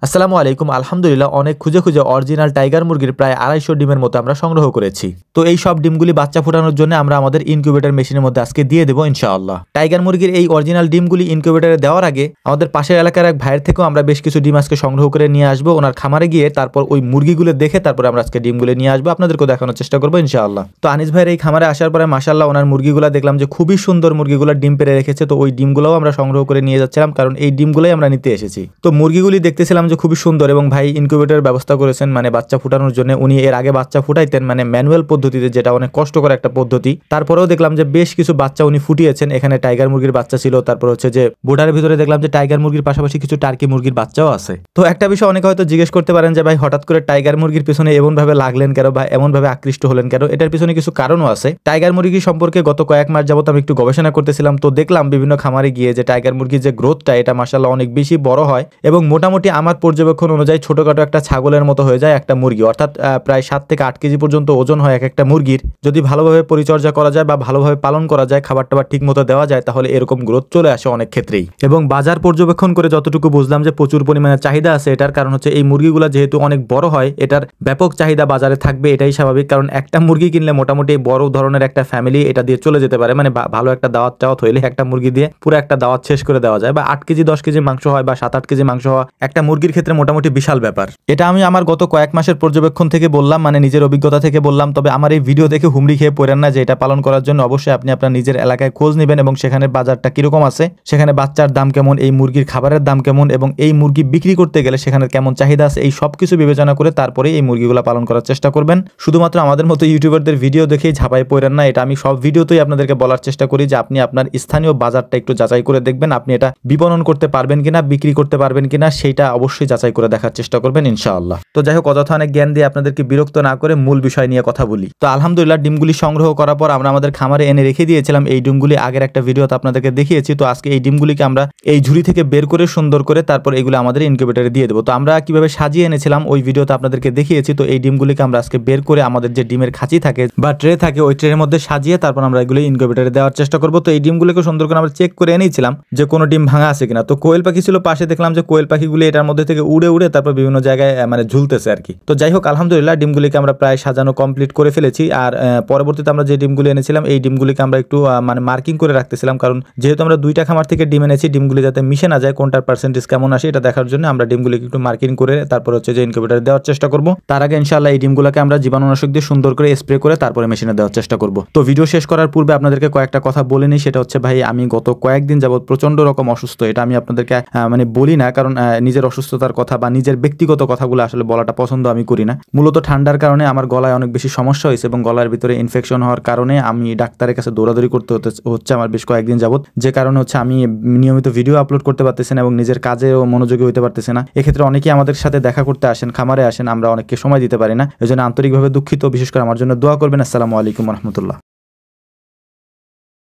আসসালামু আলাইকুম। আলহামদুলিল্লাহ অনেক খুঁজে খুঁজে অরিজিনাল টাইগার মুরগির প্রায় 250 ডিমের মতো আমরা সংগ্রহ করেছি। তো এই সব ডিমগুলি বাচ্চা ফোটানোর জন্য আমরা আমাদের ইনকিউবেটর মেশিনের মধ্যে আজকে দিয়ে দেবো ইনশাআল্লাহ। টাইগার মুরগির এই অরিজিনাল ডিমগুলি ইনকিউবেটরে দেওয়ার আগে আমাদের পাশের এলাকার এক ভাইয়ের থেকেও আমরা বেশ কিছু ডিম আজকে সংগ্রহ করে নিয়ে আসবো ওনার খামারে গিয়ে, তারপর ওই মুরগিগুলো দেখে তারপর আমরা আজকে ডিমগুলো নিয়ে আসবো, আপনাদেরকেও দেখানোর চেষ্টা করবো ইনশাআল্লাহ। তো আনিস ভাইয়ের এই খামারে আসার পরে মাশাআল্লাহ ওনার মুরগিগুলো দেখলাম যে খুবই সুন্দর, মুরগিগুলো ডিম পেড়ে রেখেছে। তো ওই ডিমগুলোও আমরা সংগ্রহ করে নিয়ে যাচ্ছিলাম, কারণ এই ডিমগুলোই আমরা নিতে এসেছি। তো মুরগিগুলি দেখতেছিলাম যে খুবই সুন্দর এবং ভাই ইনকিউবেটর ব্যবস্থা করেছেন মানে বাচ্চা ফুটানোর জন্য। উনি এর আগে বাচ্চা ফুটাইতেন মানে ম্যানুয়াল পদ্ধতিতে, যেটা অনেক কষ্টকর একটা পদ্ধতি। তারপরেও দেখলাম যে বেশ কিছু বাচ্চা উনি ফুটিয়েছেন। এখানে টাইগার মুরগির বাচ্চা ছিল, তারপর হচ্ছে যে বোর্ডারের ভিতরে দেখলাম যে টাইগার মুরগির পাশাপাশি কিছু টার্কি মুরগির বাচ্চাও আছে। তো একটা বিষয় অনেকে হয়তো জিজ্ঞেস করতে পারেন যে ভাই হঠাৎ করে টাইগার মুরগির পিছনে এমন ভাবে লাগলেন কেন বা এমন ভাবে আকৃষ্ট হলেন কেন? এটার পিছনে কিছু কারণও আছে। টাইগার মুরগি সম্পর্কে গত কয়েক মাস যাবত আমি একটু গবেষণা করতেছিলাম। তো দেখলাম বিভিন্ন খামারে গিয়ে যে টাইগার মুরগির যে গ্রোথটা, এটা মাশাআল্লাহ অনেক বেশি বড় হয় এবং মোটামুটি আমার পর্যবেক্ষণ অনুযায়ী ছোটখাটো একটা ছাগলের মতো হয়ে যায় একটা মুরগি, অর্থাৎ প্রায় 7 থেকে 8 কেজি পর্যন্ত ওজন হয় এক একটা মুরগির। যদি ভালোভাবে পরিচর্যা করা যায় বা ভালোভাবে পালন করা যায়, খাবার টাবার ঠিক মতো দেওয়া যায়, তাহলে এরকম গ্রোথ চলে আসে অনেক ক্ষেত্রেই। এবং বাজার পর্যবেক্ষণ করে যতটুকু বুঝলাম যে প্রচুর পরিমাণে চাহিদা আছে এটার। কারণ হচ্ছে এই মুরগিগুলো যেহেতু অনেক বড় হয়, এটার ব্যাপক চাহিদা বাজারে থাকবে, এটাই স্বাভাবিক। কারণ একটা মুরগি কিনলে মোটামুটি বড় ধরনের একটা ফ্যামিলি এটা দিয়ে চলে যেতে পারে। মানে ভালো একটা দাওয়াত টাওয়াত হইলে একটা মুরগি দিয়ে পুরো একটা দাওয়াত শেষ করে দেওয়া যায়। বা 8 কেজি 10 কেজি মাংস হয় বা 7-8 কেজি মাংস হওয়া একটা মুরগির ক্ষেত্রে মোটামুটি বিশাল ব্যাপার। এটা আমি আমার গত কয়েক মাসের পর্যবেক্ষণ থেকে বললাম, মানে নিজের অভিজ্ঞতা থেকে বললাম। তবে আমার এই ভিডিও দেখে হুমড়ি খেয়ে পড়েন না যে এটা পালন করার জন্য অবশ্যই আপনি আপনার নিজের এলাকায় খোঁজ নেবেন এবং সেখানে বাজারটা কিরকম আছে, সেখানে বাচ্চার দাম কেমন, এই মুরগির খাবারের দাম কেমন এবং এই মুরগি বিক্রি করতে গেলে সেখানে কেমন চাহিদা আছে, এই সব কিছু বিবেচনা করে তারপরে এই মুরগিগুলো পালন করার চেষ্টা করবেন। শুধুমাত্র আমাদের মতো ইউটিউবারদের ভিডিও দেখেই ঝাঁপাই পড়েন না। এটা আমি সব ভিডিওতেই আপনাদেরকে বলার চেষ্টা করি যে আপনি আপনার স্থানীয় বাজারটা একটু যাচাই করে দেখবেন, আপনি এটা বিপণন করতে পারবেন কিনা, বিক্রি করতে পারবেন কিনা, সেইটা অবশ্যই যাচাই করে দেখার চেষ্টা করবেন ইনশাআল্লাহ। তো যাই হোক, অযথা অনেক জ্ঞান দিয়ে আপনাদেরকে বিরক্ত না করে মূল বিষয় নিয়ে কথা বলি। তো আলহামদুলিল্লাহ ডিমগুলি সংগ্রহ করার পর আমরা আমাদের খামারে এনে রেখে দিয়েছিলাম। এই ডিমগুলি আগের একটা ভিডিওতে আপনাদেরকে দেখিয়েছি। তো আজকে এই ডিমগুলিকে আমরা এই ঝুড়ি থেকে বের করে সুন্দর করে তারপর এগুলো আমাদের ইনকিউবেটরে দিয়ে দেবো। তো আমরা কিভাবে সাজিয়ে এনেছিলাম ওই ভিডিওতে আপনাদেরকে দেখিয়েছি। তো এই ডিমগুলিকে আমরা আজকে বের করে আমাদের যে ডিমের খাঁচি থাকে বা ট্রে থাকে, ওই ট্রের মধ্যে সাজিয়ে তারপর আমরা এগুলো ইনকিউবেটরে দেওয়ার চেষ্টা করবো। তো এই ডিমগুলিকে সুন্দর করে আমরা চেক করে এনেছিলাম যে কোনো ডিম ভাঙা আছে কিনা। তো কোয়েল পাখি ছিল পাশে, দেখলাম যে কোয়েল পাখিগুলি এটার মধ্যে থেকে উড়ে উড়ে তারপর বিভিন্ন জায়গায় মানে ঝুলতেছে আর কি। তো যাই হোক, আলহামদুলিল্লাহ ডিমগুলিকে আমরা প্রায় সাজানো কমপ্লিট করে ফেলেছি। আর পরবর্তীতে আমরা যে ডিমগুলি এনেছিলাম এই ডিমগুলিকে আমরা একটু মানে মার্কিং করে রাখতেছিলাম, কারণ যেহেতু আমরা 2টা খামার থেকে ডিম এনেছি, ডিমগুলি যাতে মিশে না যায়, কোনটার পার্সেন্টেজ কেমন আসে এটা দেখার জন্য আমরা ডিমগুলিকে একটু মার্কিং করে তারপর হচ্ছে যে ইনকিউবেটরে দেওয়ার চেষ্টা করব। তার আগে ইনশাআল্লাহ এই ডিমগুলোকে আমরা জীবাণুনাশক দিয়ে সুন্দর করে স্প্রে করে তারপরে মেশিনে দেওয়ার চেষ্টা করব। তো ভিডিও শেষ করার পূর্বে আপনাদেরকে কয়েকটা কথা বলে নিই। সেটা হচ্ছে ভাই আমি গত কয়েকদিন যাবত প্রচন্ড রকম অসুস্থ। এটা আমি আপনাদেরকে মানে বলি না, কারণ নিজের অসুস্থতার কথা বা নিজের ব্যক্তিগত কথাগুলো আসলে বলাটা পছন্দ আমি করি না। মূলত ঠান্ডার কারণে আমার গলায় অনেক বেশি সমস্যা হয়েছে এবং গলার ভিতরে ইনফেকশন হওয়ার কারণে আমি ডাক্তারের কাছে দৌড়াদৌড়ি করতে হচ্ছে আমার বেশ কয়েকদিন যাবত। যে কারণে হচ্ছে আমি নিয়মিত ভিডিও আপলোড করতে পারতেছি না এবং নিজের কাজেও মনোযোগী হতে পারতেছি না। এক্ষেত্রে অনেকেই আমাদের সাথে দেখা করতে আসেন, খামারে আসেন, আমরা অনেককে সময় দিতে পারি না। এজন্য আন্তরিকভাবে দুঃখিত। বিশেষ করে আমার জন্য দোয়া করবেন। আসসালামু আলাইকুম রহমতুল্লাহ।